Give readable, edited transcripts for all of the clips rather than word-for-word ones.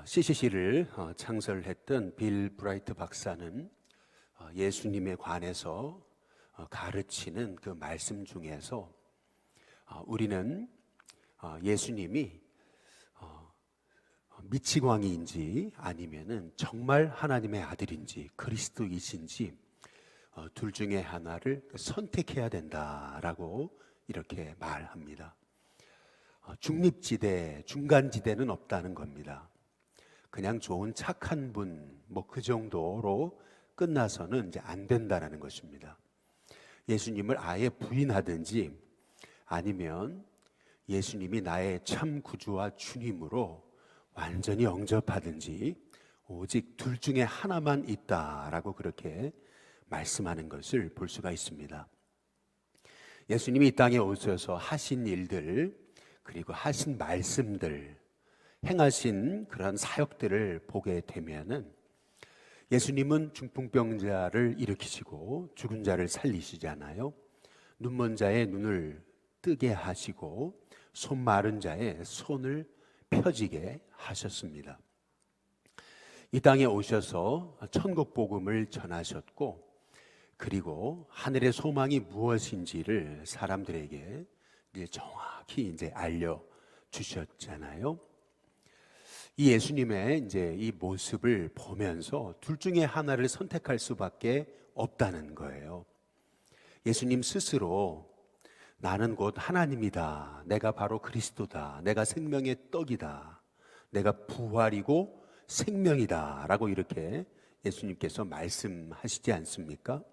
CCC를 창설했던 빌 브라이트 박사는 예수님에 관해서 가르치는 그 말씀 중에서 우리는 예수님이 미치광이인지 아니면은 정말 하나님의 아들인지 그리스도이신지 둘 중에 하나를 선택해야 된다라고 이렇게 말합니다. 중립지대, 중간지대는 없다는 겁니다. 그냥 좋은 착한 분, 그 정도로 끝나서는 이제 안 된다는 것입니다. 예수님을 아예 부인하든지 아니면 예수님이 나의 참 구주와 주님으로 완전히 영접하든지 오직 둘 중에 하나만 있다라고 그렇게 말씀하는 것을 볼 수가 있습니다. 예수님이 이 땅에 오셔서 하신 일들, 그리고 하신 말씀들, 행하신 그런 사역들을 보게 되면은 예수님은 중풍병자를 일으키시고 죽은 자를 살리시잖아요. 눈먼 자의 눈을 뜨게 하시고 손 마른 자의 손을 펴지게 하셨습니다. 이 땅에 오셔서 천국 복음을 전하셨고, 그리고 하늘의 소망이 무엇인지를 사람들에게 정확히 알려 주셨잖아요. 이 예수님의 이 모습을 보면서 둘 중에 하나를 선택할 수밖에 없다는 거예요. 예수님 스스로 나는 곧 하나님이다. 내가 바로 그리스도다. 내가 생명의 떡이다. 내가 부활이고 생명이다. 라고 이렇게 예수님께서 말씀하시지 않습니까?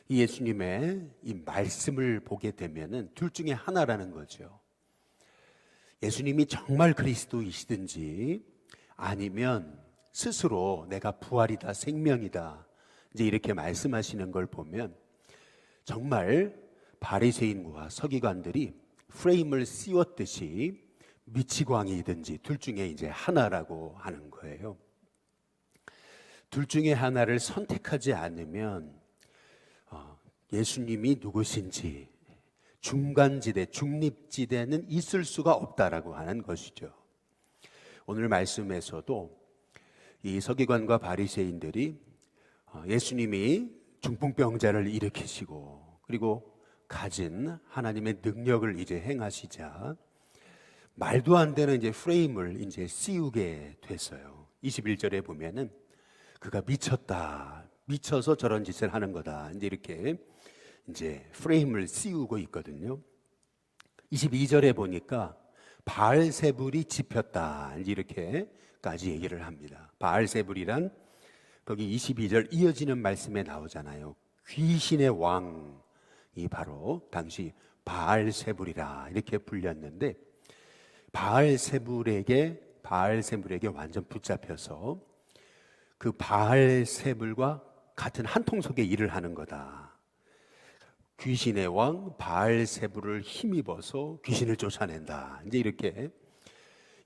이 예수님의 이 말씀을 보게 되면은 둘 중에 하나라는 거죠. 예수님이 정말 그리스도이시든지 아니면 스스로 내가 부활이다, 생명이다, 이렇게 말씀하시는 걸 보면 정말 바리새인과 서기관들이 프레임을 씌웠듯이 미치광이든지 둘 중에 하나라고 하는 거예요. 둘 중에 하나를 선택하지 않으면 예수님이 누구신지 중간지대, 중립지대는 있을 수가 없다라고 하는 것이죠. 오늘 말씀에서도 이 서기관과 바리새인들이 예수님이 중풍병자를 일으키시고 그리고 가진 하나님의 능력을 행하시자 말도 안 되는 프레임을 씌우게 됐어요. 21절에 보면은 그가 미쳐서 저런 짓을 하는 거다. 이렇게 프레임을 씌우고 있거든요. 22절에 보니까 바알세불이 집혔다. 이렇게까지 얘기를 합니다. 바알세불이란 거기 22절 이어지는 말씀에 나오잖아요. 귀신의 왕이 바로 당시 바알세불이라 이렇게 불렸는데 바알세불에게 완전 붙잡혀서 그 바알세불과 같은 한 통속에 일을 하는 거다. 귀신의 왕 바알세불을 힘입어서 귀신을 쫓아낸다. 이렇게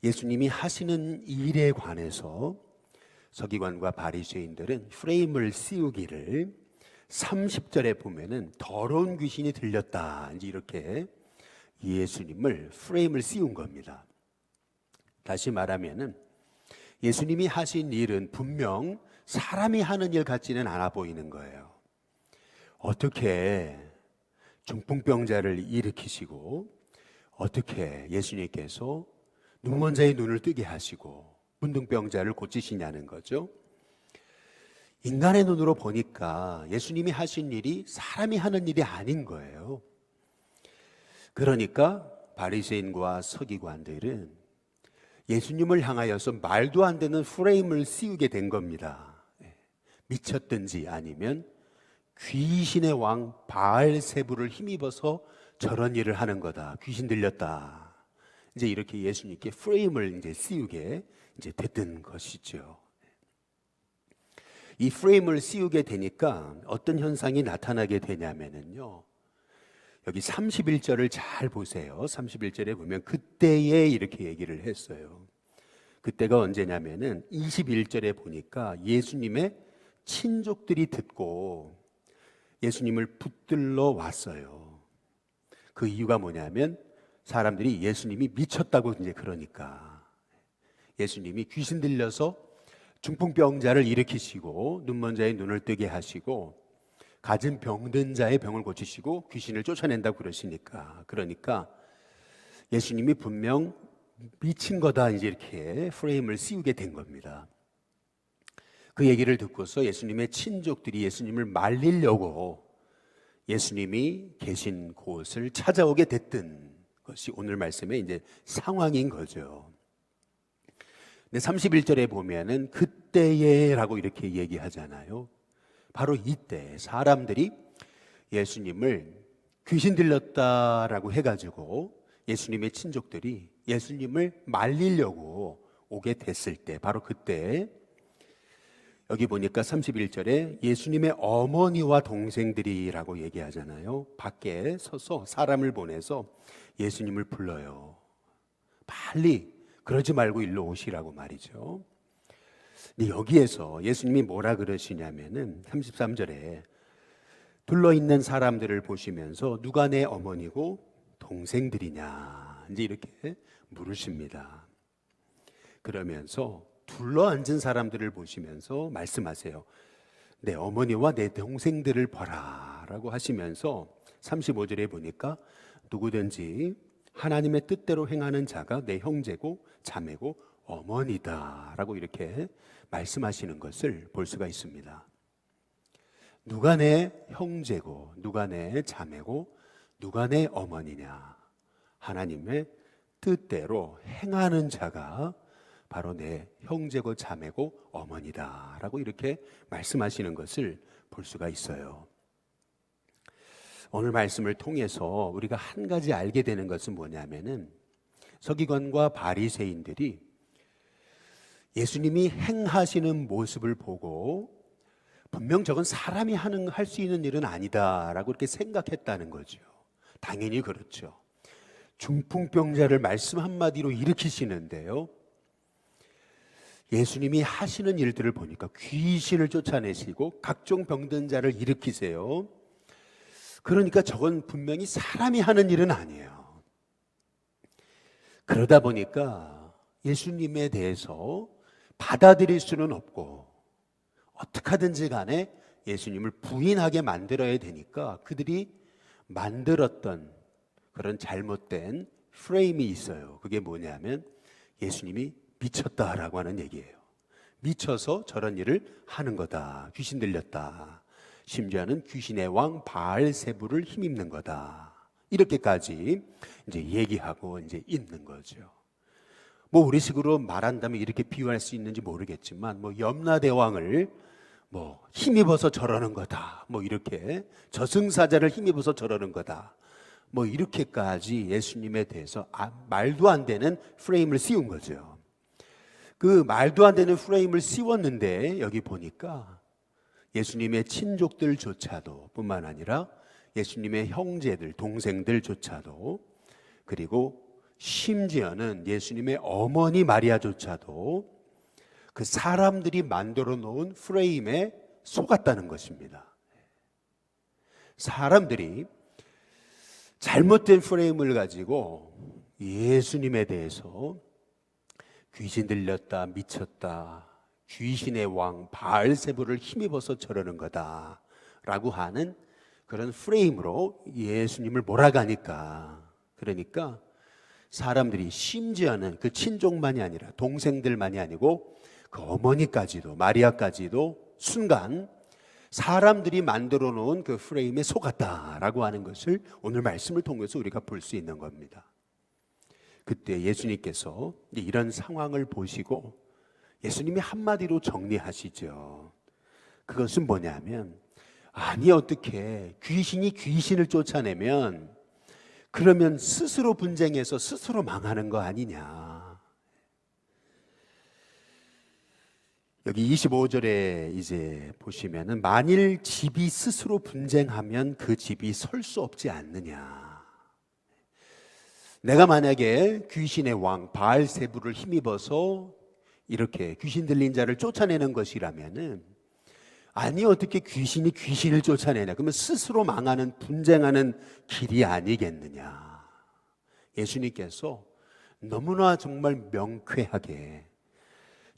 예수님이 하시는 일에 관해서 서기관과 바리새인들은 프레임을 씌우기를 30절에 보면은 더러운 귀신이 들렸다. 이렇게 예수님을 프레임을 씌운 겁니다. 다시 말하면은 예수님이 하신 일은 분명 사람이 하는 일 같지는 않아 보이는 거예요. 어떻게 중풍병자를 일으키시고 어떻게 예수님께서 눈먼 자의 눈을 뜨게 하시고 문둥병자를 고치시냐는 거죠. 인간의 눈으로 보니까 예수님이 하신 일이 사람이 하는 일이 아닌 거예요. 그러니까 바리새인과 서기관들은 예수님을 향하여서 말도 안 되는 프레임을 씌우게 된 겁니다. 미쳤든지 아니면 귀신의 왕 바알세불을 힘입어서 저런 일을 하는 거다. 귀신 들렸다. 이렇게 예수님께 프레임을 씌우게 됐던 것이죠. 이 프레임을 씌우게 되니까 어떤 현상이 나타나게 되냐면요. 여기 31절을 잘 보세요. 31절에 보면 그때에 이렇게 얘기를 했어요. 그때가 언제냐면은 21절에 보니까 예수님의 친족들이 듣고 예수님을 붙들러 왔어요. 그 이유가 뭐냐면 사람들이 예수님이 미쳤다고 그러니까 예수님이 귀신 들려서 중풍병자를 일으키시고 눈먼 자의 눈을 뜨게 하시고 가진 병든 자의 병을 고치시고 귀신을 쫓아낸다고 그러시니까, 그러니까 예수님이 분명 미친 거다, 이제 이렇게 프레임을 씌우게 된 겁니다. 그 얘기를 듣고서 예수님의 친족들이 예수님을 말리려고 예수님이 계신 곳을 찾아오게 됐던 것이 오늘 말씀의 이제 상황인 거죠. 근데 31절에 보면은 그때에라고 이렇게 얘기하잖아요. 바로 이때 사람들이 예수님을 귀신 들렸다라고 해가지고 예수님의 친족들이 예수님을 말리려고 오게 됐을 때, 바로 그때 여기 보니까 31절에 예수님의 어머니와 동생들이라고 얘기하잖아요. 밖에 서서 사람을 보내서 예수님을 불러요. 빨리 그러지 말고 일로 오시라고 말이죠. 근데 여기에서 예수님이 뭐라 그러시냐면은 33절에 둘러있는 사람들을 보시면서 누가 내 어머니고 동생들이냐 이제 이렇게 물으십니다. 그러면서 둘러앉은 사람들을 보시면서 말씀하세요. 내 어머니와 내 동생들을 봐라 라고 하시면서 35절에 보니까 누구든지 하나님의 뜻대로 행하는 자가 내 형제고 자매고 어머니다 라고 이렇게 말씀하시는 것을 볼 수가 있습니다. 누가 내 형제고 누가 내 자매고 누가 내 어머니냐, 하나님의 뜻대로 행하는 자가 바로 내 형제고 자매고 어머니다 라고 이렇게 말씀하시는 것을 볼 수가 있어요. 오늘 말씀을 통해서 우리가 한 가지 알게 되는 것은 뭐냐면은 서기관과 바리새인들이 예수님이 행하시는 모습을 보고 분명 저건 사람이 할 수 있는 일은 아니다라고 이렇게 생각했다는 거죠. 당연히 그렇죠. 중풍병자를 말씀 한마디로 일으키시는데요, 예수님이 하시는 일들을 보니까 귀신을 쫓아내시고 각종 병든 자를 일으키세요. 그러니까 저건 분명히 사람이 하는 일은 아니에요. 그러다 보니까 예수님에 대해서 받아들일 수는 없고 어떻게 하든지 간에 예수님을 부인하게 만들어야 되니까 그들이 만들었던 그런 잘못된 프레임이 있어요. 그게 뭐냐면 예수님이 미쳤다라고 하는 얘기예요. 미쳐서 저런 일을 하는 거다. 귀신 들렸다. 심지어는 귀신의 왕 바알세불을 힘입는 거다. 이렇게까지 이제 얘기하고 이제 있는 거죠. 뭐 우리식으로 말한다면 이렇게 비유할 수 있는지 모르겠지만 뭐 염라대왕을 뭐 힘입어서 저러는 거다. 뭐 이렇게 저승사자를 힘입어서 저러는 거다. 뭐 이렇게까지 예수님에 대해서 말도 안 되는 프레임을 씌운 거죠. 그 말도 안 되는 프레임을 씌웠는데 여기 보니까 예수님의 친족들조차도 뿐만 아니라 예수님의 형제들, 동생들조차도, 그리고 심지어는 예수님의 어머니 마리아조차도 그 사람들이 만들어 놓은 프레임에 속았다는 것입니다. 사람들이 잘못된 프레임을 가지고 예수님에 대해서 귀신 들렸다, 미쳤다, 귀신의 왕 바알세불을 힘입어서 저러는 거다 라고 하는 그런 프레임으로 예수님을 몰아가니까, 그러니까 사람들이 심지어는 그 친족만이 아니라 동생들만이 아니고 그 어머니까지도, 마리아까지도 순간 사람들이 만들어 놓은 그 프레임에 속았다라고 하는 것을 오늘 말씀을 통해서 우리가 볼 수 있는 겁니다. 그때 예수님께서 이런 상황을 보시고 예수님이 한마디로 정리하시죠. 그것은 뭐냐면, 아니 어떻게 귀신이 귀신을 쫓아내면 그러면 스스로 분쟁해서 스스로 망하는 거 아니냐. 여기 25절에 이제 보시면은 만일 집이 스스로 분쟁하면 그 집이 설 수 없지 않느냐. 내가 만약에 귀신의 왕 바알세불을 힘입어서 이렇게 귀신 들린 자를 쫓아내는 것이라면은, 아니 어떻게 귀신이 귀신을 쫓아내냐. 그러면 스스로 망하는, 분쟁하는 길이 아니겠느냐. 예수님께서 너무나 정말 명쾌하게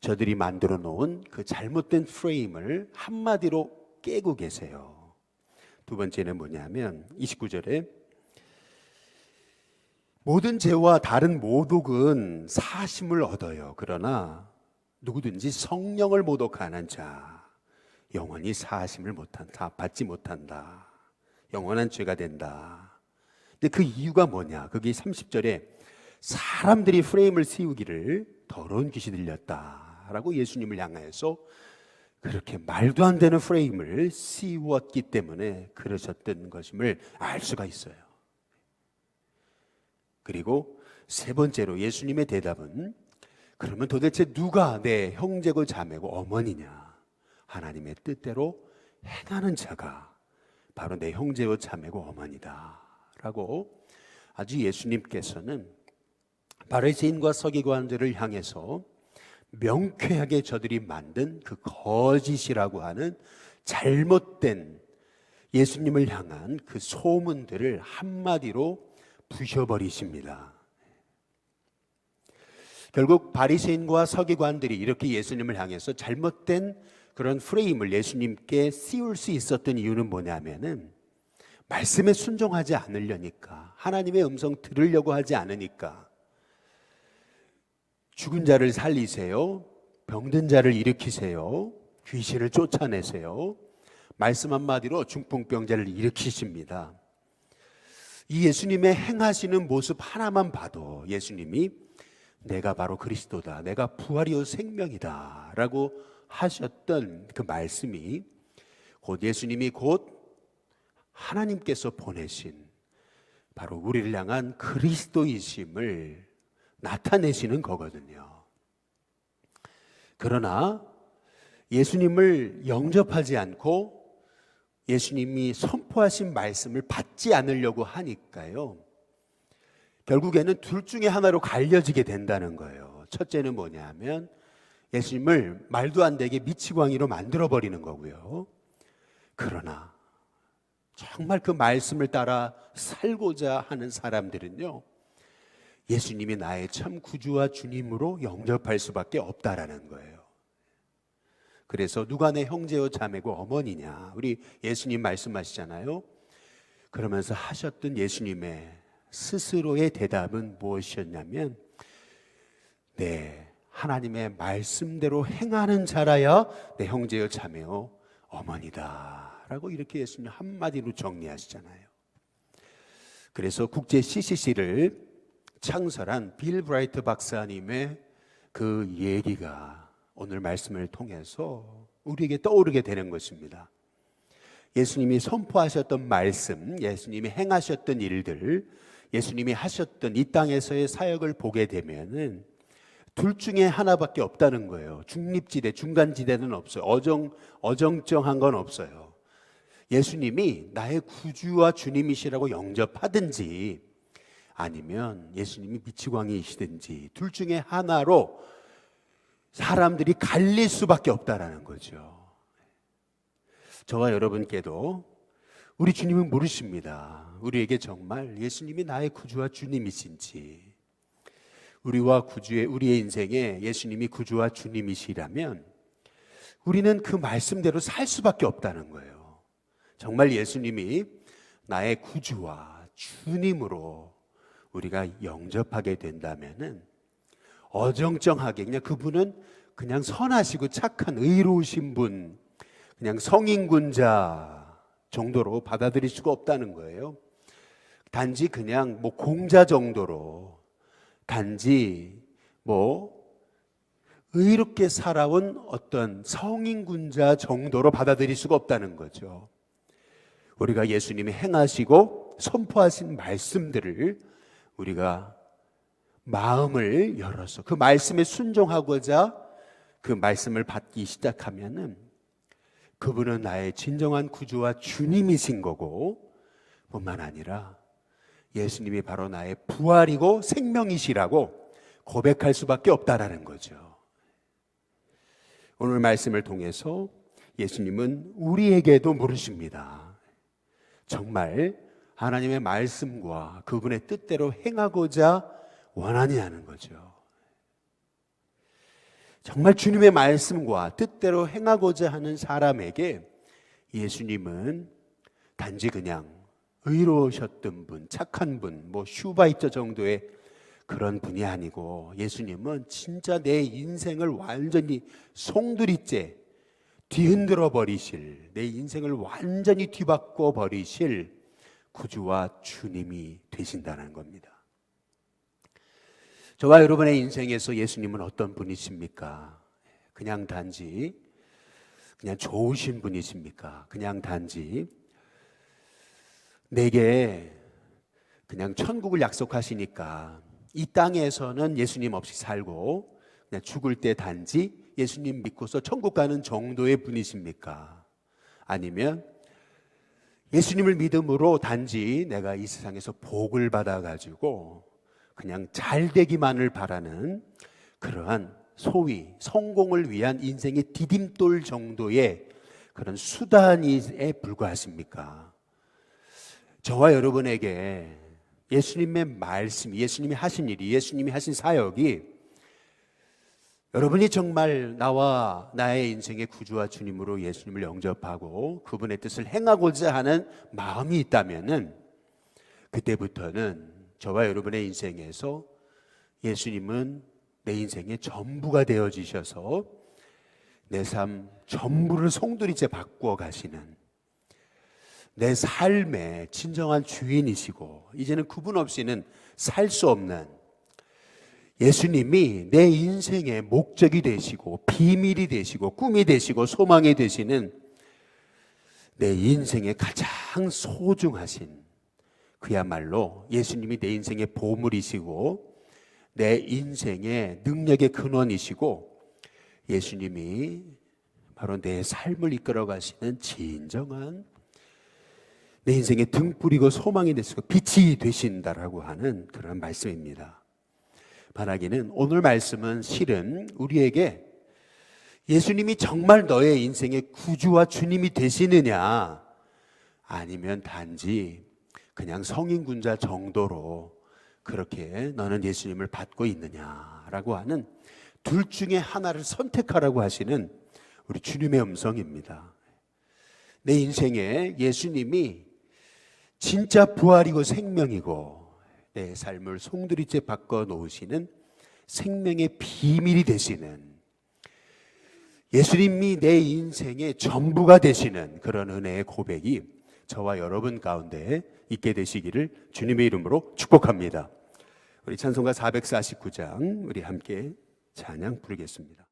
저들이 만들어 놓은 그 잘못된 프레임을 한마디로 깨고 계세요. 두 번째는 뭐냐면 29절에 모든 죄와 다른 모독은 사심을 얻어요. 그러나 누구든지 성령을 모독하는 자 영원히 사심을 못한다, 받지 못한다. 영원한 죄가 된다. 근데 그 이유가 뭐냐? 그게 30절에 사람들이 프레임을 씌우기를 더러운 귀시 들렸다라고 예수님을 향해서 그렇게 말도 안 되는 프레임을 씌웠기 때문에 그러셨던 것임을 알 수가 있어요. 그리고 세 번째로 예수님의 대답은 그러면 도대체 누가 내 형제고 자매고 어머니냐? 하나님의 뜻대로 행하는 자가 바로 내 형제요 자매고 어머니다 라고 아주 예수님께서는 바리새인과 서기관들을 향해서 명쾌하게 저들이 만든 그 거짓이라고 하는 잘못된 예수님을 향한 그 소문들을 한마디로 부셔버리십니다. 결국 바리새인과 서기관들이 이렇게 예수님을 향해서 잘못된 그런 프레임을 예수님께 씌울 수 있었던 이유는 뭐냐면은 말씀에 순종하지 않으려니까, 하나님의 음성 들으려고 하지 않으니까. 죽은 자를 살리세요, 병든 자를 일으키세요, 귀신을 쫓아내세요, 말씀 한마디로 중풍병자를 일으키십니다. 이 예수님의 행하시는 모습 하나만 봐도 예수님이 내가 바로 그리스도다, 내가 부활이요 생명이다 라고 하셨던 그 말씀이 곧 예수님이 곧 하나님께서 보내신 바로 우리를 향한 그리스도이심을 나타내시는 거거든요. 그러나 예수님을 영접하지 않고 예수님이 선포하신 말씀을 받지 않으려고 하니까요, 결국에는 둘 중에 하나로 갈려지게 된다는 거예요. 첫째는 뭐냐면 예수님을 말도 안 되게 미치광이로 만들어버리는 거고요. 그러나 정말 그 말씀을 따라 살고자 하는 사람들은요, 예수님이 나의 참 구주와 주님으로 영접할 수밖에 없다라는 거예요. 그래서 누가 내 형제요 자매고 어머니냐, 우리 예수님 말씀하시잖아요. 그러면서 하셨던 예수님의 스스로의 대답은 무엇이었냐면 네, 하나님의 말씀대로 행하는 자라야 내 형제요 자매요 어머니다 라고 이렇게 예수님 한마디로 정리하시잖아요. 그래서 국제 CCC를 창설한 빌 브라이트 박사님의 그 얘기가 오늘 말씀을 통해서 우리에게 떠오르게 되는 것입니다. 예수님이 선포하셨던 말씀, 예수님이 행하셨던 일들, 예수님이 하셨던 이 땅에서의 사역을 보게 되면은 둘 중에 하나밖에 없다는 거예요. 중립지대, 중간지대는 없어요. 어정쩡한 건 없어요. 예수님이 나의 구주와 주님이시라고 영접하든지 아니면 예수님이 미치광이시든지 둘 중에 하나로 사람들이 갈릴 수밖에 없다라는 거죠. 저와 여러분께도 우리 주님은 모르십니다. 우리에게 정말 예수님이 나의 구주와 주님이신지, 우리의 인생에 예수님이 구주와 주님이시라면 우리는 그 말씀대로 살 수밖에 없다는 거예요. 정말 예수님이 나의 구주와 주님으로 우리가 영접하게 된다면은 어정쩡하게 그냥 그분은 그냥 선하시고 착한 의로우신 분, 그냥 성인군자 정도로 받아들일 수가 없다는 거예요. 단지 그냥 공자 정도로, 단지 의롭게 살아온 어떤 성인군자 정도로 받아들일 수가 없다는 거죠. 우리가 예수님이 행하시고 선포하신 말씀들을 우리가 마음을 열어서 그 말씀에 순종하고자 그 말씀을 받기 시작하면은 그분은 나의 진정한 구주와 주님이신 거고, 뿐만 아니라 예수님이 바로 나의 부활이고 생명이시라고 고백할 수밖에 없다라는 거죠. 오늘 말씀을 통해서 예수님은 우리에게도 물으십니다. 정말 하나님의 말씀과 그분의 뜻대로 행하고자 원하느냐는 거죠. 정말 주님의 말씀과 뜻대로 행하고자 하는 사람에게 예수님은 단지 그냥 의로우셨던 분, 착한 분, 슈바이처 정도의 그런 분이 아니고, 예수님은 진짜 내 인생을 완전히 송두리째 뒤흔들어 버리실, 내 인생을 완전히 뒤바꿔 버리실 구주와 주님이 되신다는 겁니다. 저와 여러분의 인생에서 예수님은 어떤 분이십니까? 그냥 단지 그냥 좋으신 분이십니까? 그냥 단지 내게 그냥 천국을 약속하시니까 이 땅에서는 예수님 없이 살고 그냥 죽을 때 단지 예수님 믿고서 천국 가는 정도의 분이십니까? 아니면 예수님을 믿음으로 단지 내가 이 세상에서 복을 받아가지고 그냥 잘 되기만을 바라는 그러한 소위 성공을 위한 인생의 디딤돌 정도의 그런 수단에 불과하십니까? 저와 여러분에게 예수님의 말씀이, 예수님이 하신 일이, 예수님이 하신 사역이 여러분이 정말 나와 나의 인생의 구주와 주님으로 예수님을 영접하고 그분의 뜻을 행하고자 하는 마음이 있다면은 그때부터는 저와 여러분의 인생에서 예수님은 내 인생의 전부가 되어지셔서 내 삶 전부를 송두리째 바꾸어 가시는 내 삶의 진정한 주인이시고 이제는 그분 없이는 살 수 없는 예수님이 내 인생의 목적이 되시고 비밀이 되시고 꿈이 되시고 소망이 되시는 내 인생의 가장 소중하신 그야말로 예수님이 내 인생의 보물이시고 내 인생의 능력의 근원이시고 예수님이 바로 내 삶을 이끌어 가시는 진정한 내 인생의 등불이고 소망이 되시고 빛이 되신다라고 하는 그런 말씀입니다. 바라기는 오늘 말씀은 실은 우리에게 예수님이 정말 너의 인생의 구주와 주님이 되시느냐 아니면 단지 그냥 성인군자 정도로 그렇게 너는 예수님을 받고 있느냐라고 하는 둘 중에 하나를 선택하라고 하시는 우리 주님의 음성입니다. 내 인생에 예수님이 진짜 부활이고 생명이고 내 삶을 송두리째 바꿔 놓으시는 생명의 비밀이 되시는 예수님이 내 인생의 전부가 되시는 그런 은혜의 고백이 저와 여러분 가운데 있게 되시기를 주님의 이름으로 축복합니다. 우리 찬송가 449장 우리 함께 찬양 부르겠습니다.